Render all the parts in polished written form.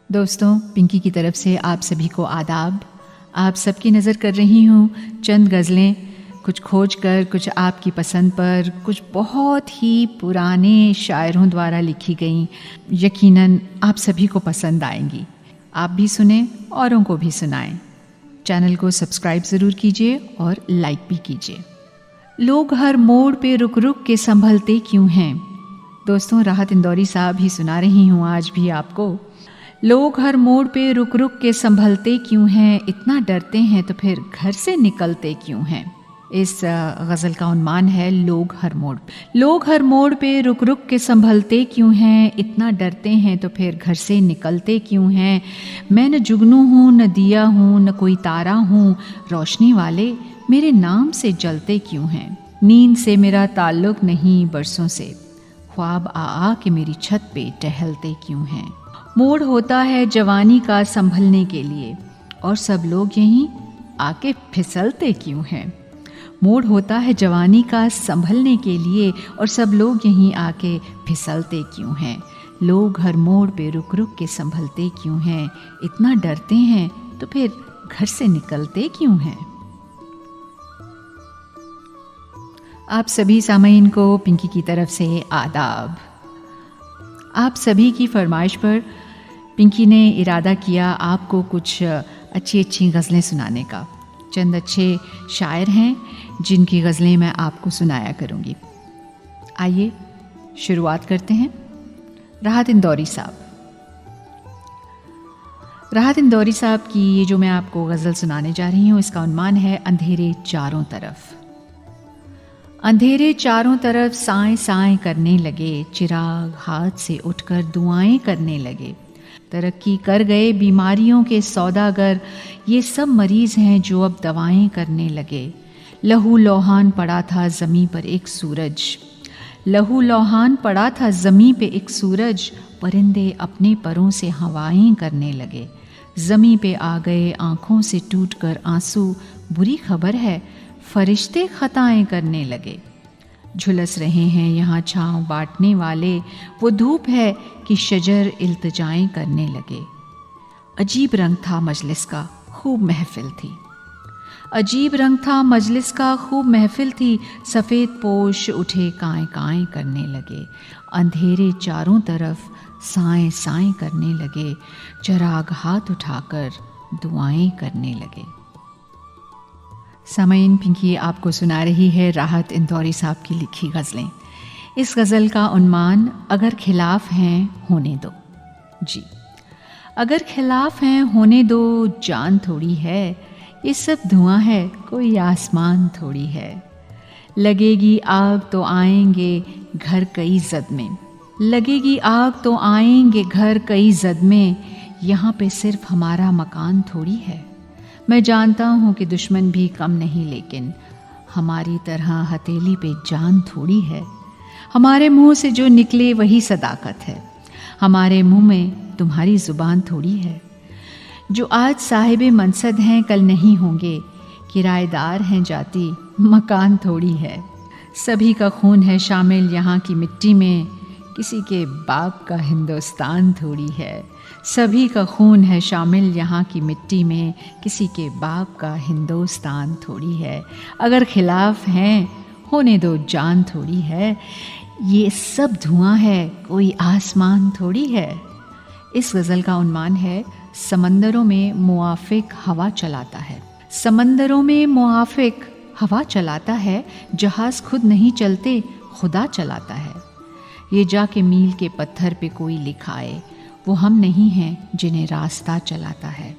दोस्तों, पिंकी की तरफ से आप सभी को आदाब। आप सबकी नज़र कर रही हूँ चंद गज़लें, कुछ खोज कर, कुछ आपकी पसंद पर, कुछ बहुत ही पुराने शायरों द्वारा लिखी गई। यकीनन आप सभी को पसंद आएंगी। आप भी सुने, औरों को भी सुनाएं। चैनल को सब्सक्राइब ज़रूर कीजिए और लाइक भी कीजिए। लोग हर मोड़ पे रुक रुक के संभलते क्यों हैं। दोस्तों, राहत इंदौरी साहब ही सुना रही हूँ आज भी आपको। लोग हर मोड़ पे रुक रुक के संभलते क्यों हैं, इतना डरते हैं तो फिर घर से निकलते क्यों हैं। इस गज़ल का उन्मान है लोग हर मोड़ पे रुक रुक के संभलते क्यों हैं, इतना डरते हैं तो फिर घर से निकलते क्यों हैं। मैं न जुगनू हूँ, न दिया हूँ, न कोई तारा हूँ, रोशनी वाले मेरे नाम से जलते क्यों हैं। नींद से मेरा ताल्लुक नहीं बरसों से, ख्वाब आ के मेरी छत पे टहलते क्यों हैं। मोड़ होता है जवानी का संभलने के लिए और सब लोग यहीं आके फिसलते क्यों हैं। मोड़ होता है जवानी का संभलने के लिए और सब लोग यहीं आके फिसलते क्यों हैं। लोग हर मोड़ पे रुक रुक के संभलते क्यों हैं, इतना डरते हैं तो फिर घर से निकलते क्यों हैं। आप सभी सामईन को पिंकी की तरफ से आदाब। आप सभी की फरमाइश पर पिंकी ने इरादा किया आपको कुछ अच्छी अच्छी गज़लें सुनाने का। चंद अच्छे शायर हैं जिनकी गज़लें मैं आपको सुनाया करूँगी। आइए शुरुआत करते हैं। राहत इंदौरी साहब की ये जो मैं आपको गज़ल सुनाने जा रही हूँ, इसका उन्मान है अंधेरे चारों तरफ। अंधेरे चारों तरफ साएं साएं करने लगे, चिराग हाथ से उठकर दुआएं करने लगे। तरक्की कर गए बीमारियों के सौदागर, ये सब मरीज हैं जो अब दवाएं करने लगे। लहू लौहान पड़ा था ज़मीं पर एक सूरज, परिंदे अपने परों से हवाएं करने लगे। ज़मीं पे आ गए आँखों से टूटकर आंसू, बुरी खबर है फरिश्ते खताएं करने लगे। झुलस रहे हैं यहाँ छाँव बांटने वाले, वो धूप है कि शजर इल्तिजाएं करने लगे। अजीब रंग था मजलिस का खूब महफिल थी, सफ़ेद पोश उठे काएं काएं करने लगे। अंधेरे चारों तरफ साएं साएं करने लगे, चिराग हाथ उठाकर दुआएं करने लगे। सामईन, पिंकी आपको सुना रही है राहत इंदौरी साहब की लिखी गज़लें। इस गज़ल का उन्मान अगर खिलाफ हैं होने दो। जी, अगर खिलाफ हैं होने दो, जान थोड़ी है ये सब धुआं है, कोई आसमान थोड़ी है। लगेगी आग तो आएंगे घर कई जद में, यहाँ पे सिर्फ हमारा मकान थोड़ी है। मैं जानता हूँ कि दुश्मन भी कम नहीं, लेकिन हमारी तरह हथेली पे जान थोड़ी है। हमारे मुंह से जो निकले वही सदाकत है, हमारे मुंह में तुम्हारी ज़ुबान थोड़ी है। जो आज साहिबे मनसद हैं कल नहीं होंगे, किराएदार हैं जाती मकान थोड़ी है। सभी का खून है शामिल यहाँ की मिट्टी में, किसी के बाप का हिंदुस्तान थोड़ी है। सभी का खून है शामिल यहाँ की मिट्टी में, किसी के बाप का हिंदुस्तान थोड़ी है। अगर खिलाफ हैं होने दो, जान थोड़ी है। ये सब धुआं है, कोई आसमान थोड़ी है। इस गज़ल का उन्मान है समंदरों में मुआफिक हवा चलाता है, जहाज़ खुद नहीं चलते खुदा चलाता है। ये जाके मील के पत्थर पे कोई लिखाए, वो हम नहीं हैं जिन्हें रास्ता चलाता है।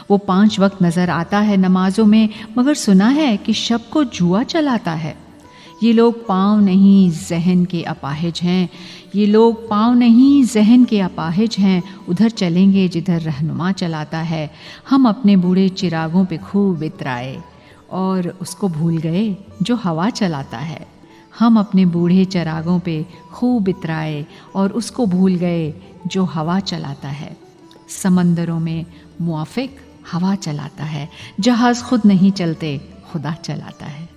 वो 5 वक्त नज़र आता है नमाजों में, मगर सुना है कि शब को जुआ चलाता है। ये लोग पाँव नहीं जहन के अपाहिज हैं, उधर चलेंगे जिधर रहनुमा चलाता है। हम अपने बूढ़े चिरागों पे खूब इतराए और उसको भूल गए जो हवा चलाता है। हम अपने बूढ़े चिरागों पे खूब इतराए और उसको भूल गए जो हवा चलाता है। समंदरों में मुआफिक हवा चलाता है, जहाज़ खुद नहीं चलते खुदा चलाता है।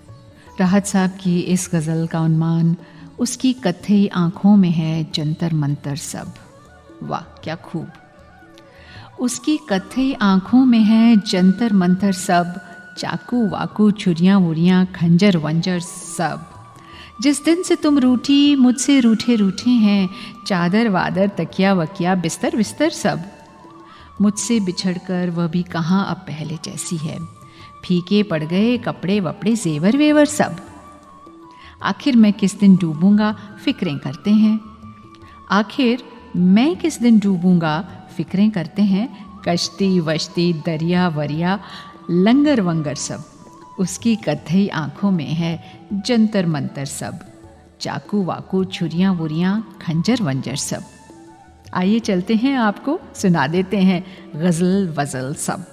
राहत साहब की इस गज़ल का उन्मान उसकी कत्थई आँखों में है जंतर मंतर सब। वाह क्या खूब। उसकी कत्थई आँखों में है जंतर मंतर सब, चाकू वाकू छुरियाँ वुरियाँ खंजर वंजर सब। जिस दिन से तुम रूठी मुझसे रूठे रूठे हैं, चादर वादर तकिया वकिया बिस्तर विस्तर सब। मुझसे बिछड़कर वह भी कहाँ अब पहले जैसी है, फीके पड़ गए कपड़े वपड़े जेवर वेवर सब। आखिर मैं किस दिन डूबूंगा फिक्रें करते हैं, आखिर मैं किस दिन डूबूंगा फिक्रें करते हैं। कश्ती वश्ती दरिया वरिया लंगर वंगर सब, उसकी कत्थई आँखों में है जंतर मंतर सब, चाकू वाकू छुरियाँ वुरियाँ खंजर वंजर सब। आइए चलते हैं, आपको सुना देते हैं गज़ल वज़ल सब।